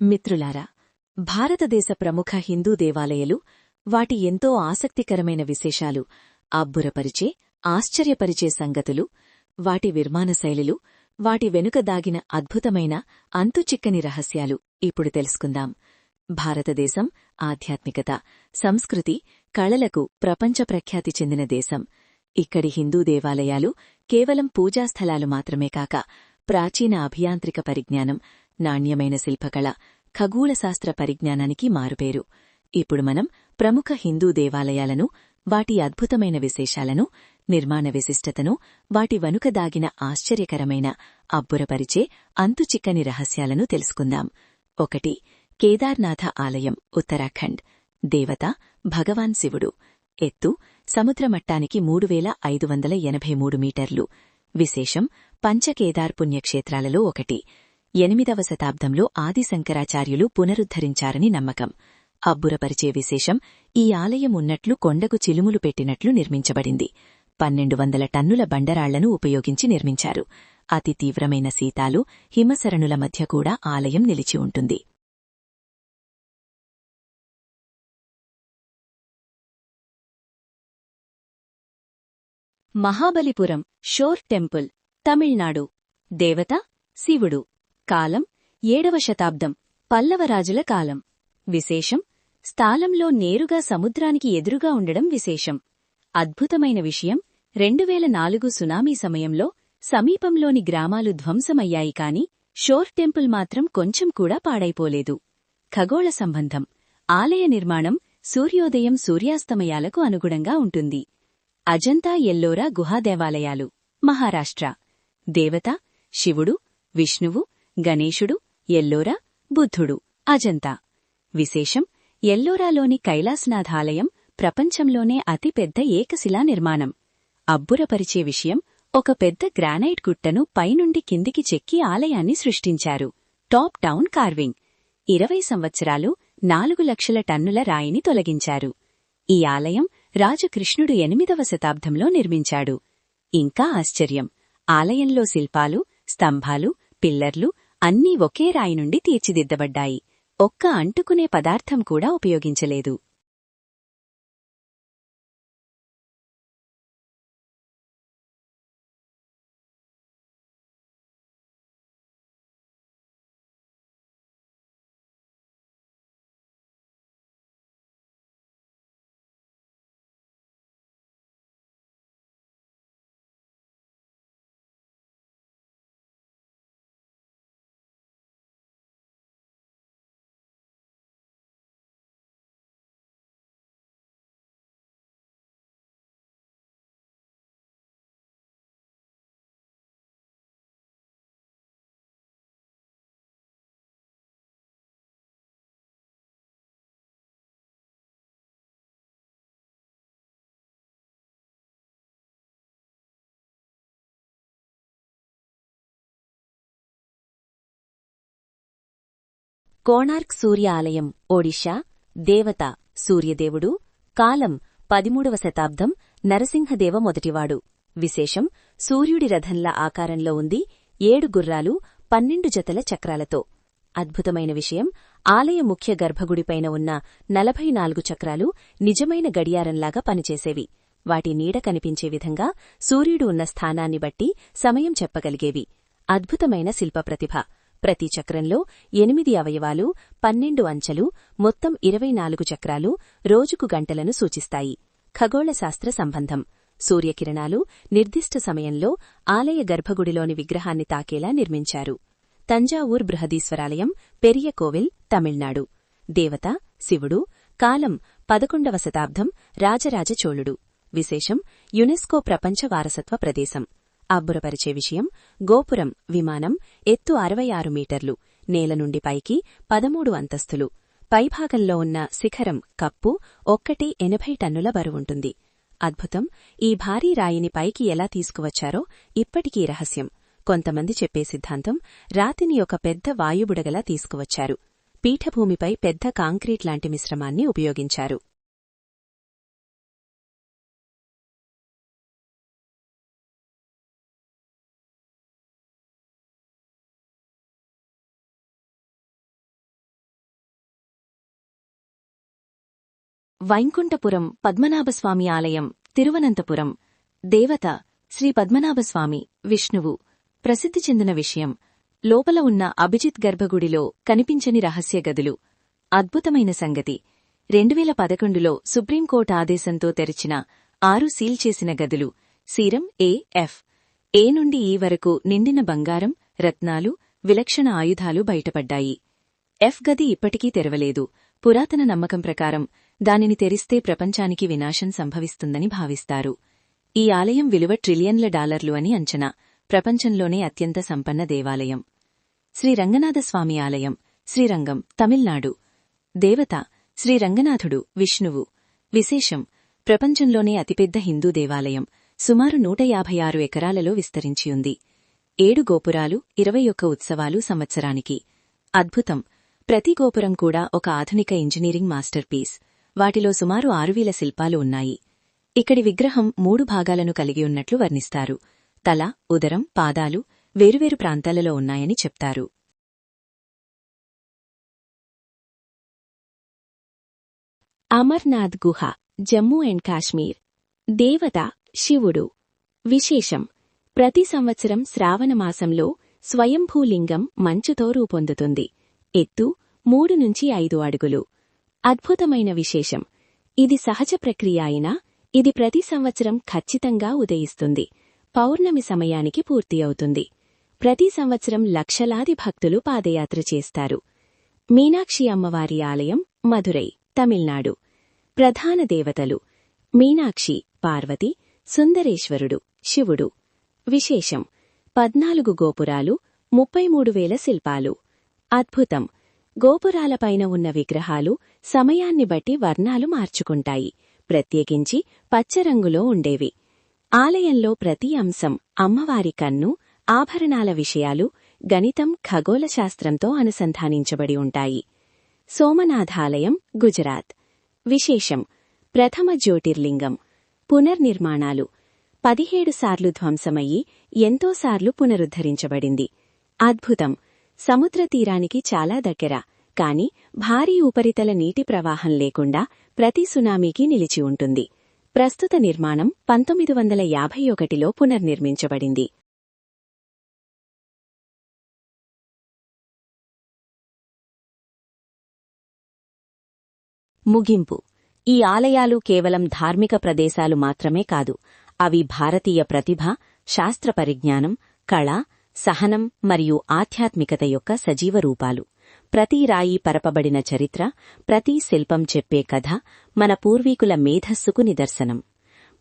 మిత్రులారా, భారతదేశ ప్రముఖ హిందూ దేవాలయాలు, వాటి ఎంతో ఆసక్తికరమైన విశేషాలు, అబ్బురపరిచే, ఆశ్చర్యపరిచే సంగతులు, వాటి నిర్మాణ శైలులు, వాటి వెనుక దాగిన అద్భుతమైన అంతుచిక్కని రహస్యాలు ఇప్పుడు తెలుసుకుందాం. భారతదేశం ఆధ్యాత్మికత, సంస్కృతి, కళలకు ప్రపంచ ప్రఖ్యాతి చెందిన దేశం. ఇక్కడి హిందూ దేవాలయాలు కేవలం పూజాస్థలాలు మాత్రమే కాక, ప్రాచీన అభియాంత్రిక పరిజ్ఞానం, నాణ్యమైన శిల్పకళ, ఖగోళశాస్త్ర పరిజ్ఞానానికి మారుపేరు. ఇప్పుడు మనం ప్రముఖ హిందూ దేవాలయాలను, వాటి అద్భుతమైన విశేషాలను, నిర్మాణ విశిష్టతను, వాటి వెనుక దాగిన ఆశ్చర్యకరమైన, అబ్బురపరిచే, అంతుచిక్కని రహస్యాలను తెలుసుకుందాం. 1. కేదార్నాథ ఆలయం, ఉత్తరాఖండ్. దేవత భగవాన్ శివుడు. ఎత్తు సముద్రమట్టానికి 3583 మీటర్లు. విశేషం పంచకేదార్ పుణ్యక్షేత్రాలలో ఒకటి. 8వ శతాబ్దంలో ఆదిశంకరాచార్యులు పునరుద్ధరించారని నమ్మకం. అబ్బురపరిచే విశేషం, ఈ ఆలయం ఉన్నట్లు కొండకు చిలుములు పెట్టినట్లు నిర్మించబడింది. 1200 టన్నుల బండరాళ్లను ఉపయోగించి నిర్మించారు. అతి తీవ్రమైన శీతాలు, హిమసరణుల మధ్య కూడా ఆలయం నిలిచి ఉంటుంది. మహాబలిపురం షోర్ టెంపుల్, తమిళనాడు. దేవత శివుడు. కాలం 7వ శతాబ్దం, పల్లవరాజుల కాలం. విశేషం స్థాలంలో నేరుగా సముద్రానికి ఎదురుగా ఉండడం విశేషం. అద్భుతమైన విషయం, 2004 సునామీ సమయంలో సమీపంలోని గ్రామాలు ధ్వంసమయ్యాయి కాని షోర్ టెంపుల్ మాత్రం కొంచెం కూడా పాడైపోలేదు. ఖగోళ సంబంధం, ఆలయ నిర్మాణం సూర్యోదయం సూర్యాస్తమయాలకు అనుగుణంగా ఉంటుంది. అజంతా ఎల్లోరా గుహాదేవాలయాలు, మహారాష్ట్ర. దేవత శివుడు, విష్ణువు, గణేశుడు, ఎల్లోరా, బుద్ధుడు. అజంతా. విశేషం ఎల్లోరాలోని కైలాసనాథాలయం ప్రపంచంలోనే అతిపెద్ద ఏకశిలా నిర్మాణం. అబ్బురపరిచే విషయం, ఒక పెద్ద గ్రానైట్ గుట్టను పైనుండి కిందికి చెక్కి ఆలయాన్ని సృష్టించారు. Top down carving. 20 సంవత్సరాలు 4 లక్షల టన్నుల రాయిని తొలగించారు. ఈ ఆలయం రాజు కృష్ణుడు 8వ శతాబ్దంలో నిర్మించాడు. ఇంకా ఆశ్చర్యం, ఆలయంలో శిల్పాలు, స్తంభాలు, పిల్లర్లు అన్నీ ఒకే రాయి నుండి తీర్చిదిద్దబడ్డాయి. ఒక్క అంటుకునే పదార్థం కూడా ఉపయోగించలేదు. కోణార్క్ సూర్య ఆలయం, ఒడిషా. దేవత సూర్యదేవుడు. కాలం 13వ శతాబ్దం, నరసింహదేవ మొదటివాడు. విశేషం సూర్యుడి రథంలా ఆకారంలో ఉంది. 7 గుర్రాలు, 12 జతల చక్రాలతో. అద్భుతమైన విషయం, ఆలయ ముఖ్య గర్భగుడిపైన ఉన్న 44 చక్రాలు నిజమైన గడియారంలాగా పనిచేసేవి. వాటి నీడ కనిపించే విధంగా సూర్యుడు ఉన్న స్థానాన్ని బట్టి సమయం చెప్పగలిగేవి. అద్భుతమైన శిల్ప ప్రతిభ. ప్రతి చక్రంలో 8 అవయవాలు, 12 అంచెలు, మొత్తం 24 చక్రాలు రోజుకు గంటలను సూచిస్తాయి. ఖగోళశాస్త్ర సంబంధం, సూర్యకిరణాలు నిర్దిష్ట సమయంలో ఆలయ గర్భగుడిలోని విగ్రహాన్ని తాకేలా నిర్మించారు. తంజావూర్ బృహదీశ్వరాలయం, పెరియ కోవిల్, తమిళనాడు. దేవత శివుడు. కాలం 11వ శతాబ్దం, రాజరాజ చోళుడు. విశేషం యునెస్కో ప్రపంచ వారసత్వ ప్రదేశం. అబ్బురపరిచే విషయం, గోపురం, విమానం, ఎత్తు 66 మీటర్లు, నేల నుండి పైకి 13 అంతస్తులు. పైభాగంలో ఉన్న శిఖరం, కప్పు ఒక్కటి 80 టన్నుల బరువుంటుంది. అద్భుతం, ఈ భారీ రాయిని పైకి ఎలా తీసుకువచ్చారో ఇప్పటికీ రహస్యం. కొంతమంది చెప్పే సిద్ధాంతం, రాతిని ఒక పెద్ద వాయుబుడగలా తీసుకువచ్చారు. పీఠభూమిపై పెద్ద కాంక్రీట్ లాంటి మిశ్రమాన్ని ఉపయోగించారు. వైకుంఠపురం పద్మనాభస్వామి ఆలయం, తిరువనంతపురం. దేవత శ్రీ పద్మనాభస్వామి, విష్ణువు. ప్రసిద్ధి చెందిన విషయం: లోపల ఉన్న అభిజిత్ గర్భగుడిలో కనిపించని రహస్య గదులు. అద్భుతమైన సంగతి: 2011లో సుప్రీంకోర్టు ఆదేశంతో తెరిచిన 6 సీల్ చేసిన గదులు. సీరం ఏ.ఎఫ్. ఏ నుండి ఈ వరకు నిండిన బంగారం, రత్నాలు, విలక్షణ ఆయుధాలు బయటపడ్డాయి. ఎఫ్ గది ఇప్పటికీ తెరవలేదు. పురాతన నమ్మకం ప్రకారం దానిని తెరిస్తే ప్రపంచానికి వినాశం సంభవిస్తుందని భావిస్తారు. ఈ ఆలయం విలువ ట్రిలియన్ల డాలర్లు అని అంచనా. ప్రపంచంలోనే అత్యంత సంపన్న దేవాలయం. శ్రీ రంగనాథస్వామి ఆలయం, శ్రీరంగం, తమిళనాడు. దేవత శ్రీ రంగనాథుడు, విష్ణువు. విశేషం: ప్రపంచంలోనే అతిపెద్ద హిందూ దేవాలయం. సుమారు 156 ఎకరాలలో విస్తరించియుంది. 7 గోపురాలు, 21 ఉత్సవాలు సంవత్సరానికి. అద్భుతం: ప్రతి గోపురం కూడా ఒక ఆధునిక ఇంజనీరింగ్ మాస్టర్ పీస్. వాటిలో సుమారు 6000 శిల్పాలు ఉన్నాయి. ఇక్కడి విగ్రహం 3 భాగాలను కలిగి ఉన్నట్లు వర్ణిస్తారు. తల, ఉదరం, పాదాలు వేరువేరు ప్రాంతాలలో ఉన్నాయని చెప్తారు. అమర్నాథ్ గుహ, జమ్మూ అండ్ కాశ్మీర్. దేవత శివుడు. విశేషం: ప్రతి సంవత్సరం శ్రావణమాసంలో స్వయంభూలింగం మంచుతో రూపొందుతుంది. ఎత్తు 3 నుంచి 5 అడుగులు. అద్భుతమైన విశేషం: ఇది సహజ ప్రక్రియ అయినా ఇది ప్రతి సంవత్సరం ఖచ్చితంగా ఉదయిస్తుంది. పౌర్ణమి సమయానికి పూర్తి అవుతుంది. ప్రతి సంవత్సరం లక్షలాది భక్తులు పాదయాత్ర చేస్తారు. మీనాక్షి అమ్మవారి ఆలయం, మధురై, తమిళనాడు. ప్రధాన దేవతలు: మీనాక్షి, పార్వతి, సుందరేశ్వరుడు, శివుడు. విశేషం: 14 గోపురాలు, 33,000 శిల్పాలు. అద్భుతం: గోపురాలపైన ఉన్న విగ్రహాలు సమయాన్ని బట్టి వర్ణాలు మార్చుకుంటాయి. ప్రత్యేకించి పచ్చరంగులో ఉండేవి. ఆలయంలో ప్రతి అంశం అమ్మవారి కన్ను, ఆభరణాల విషయాలు, గణితం, ఖగోళశాస్త్రంతో అనుసంధానించబడి ఉంటాయి. సోమనాథాలయం, గుజరాత్. విశేషం: ప్రథమ జ్యోతిర్లింగం. పునర్నిర్మాణాలు: 17 సార్లు ధ్వంసమయ్యి ఎంతోసార్లు పునరుద్ధరించబడింది. అద్భుతం: సముద్ర తీరానికి చాలా దగ్గర, కాని భారీ ఉపరితల నీటి ప్రవాహం లేకుండా ప్రతి సునామీకి నిలిచి ఉంటుంది. ప్రస్తుత నిర్మాణం 1951లో పునర్నిర్మించబడింది. ముగింపు: ఈ ఆలయాలు కేవలం ధార్మిక ప్రదేశాలు మాత్రమే కాదు, అవి భారతీయ ప్రతిభ, శాస్త్ర పరిజ్ఞానం, కళ, సహనం మరియు ఆధ్యాత్మికత యొక్క సజీవ రూపాలు. ప్రతి రాయి పరపబడిన చరిత్ర, ప్రతి శిల్పం చెప్పే కథ మన పూర్వీకుల మేధస్సుకు నిదర్శనం.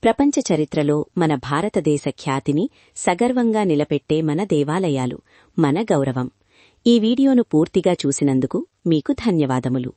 ప్రపంచ చరిత్రలో మన భారతదేశ ఖ్యాతిని సగర్వంగా నిలబెట్టే మన దేవాలయాలు మన గౌరవం. ఈ వీడియోను పూర్తిగా చూసినందుకు మీకు ధన్యవాదములు.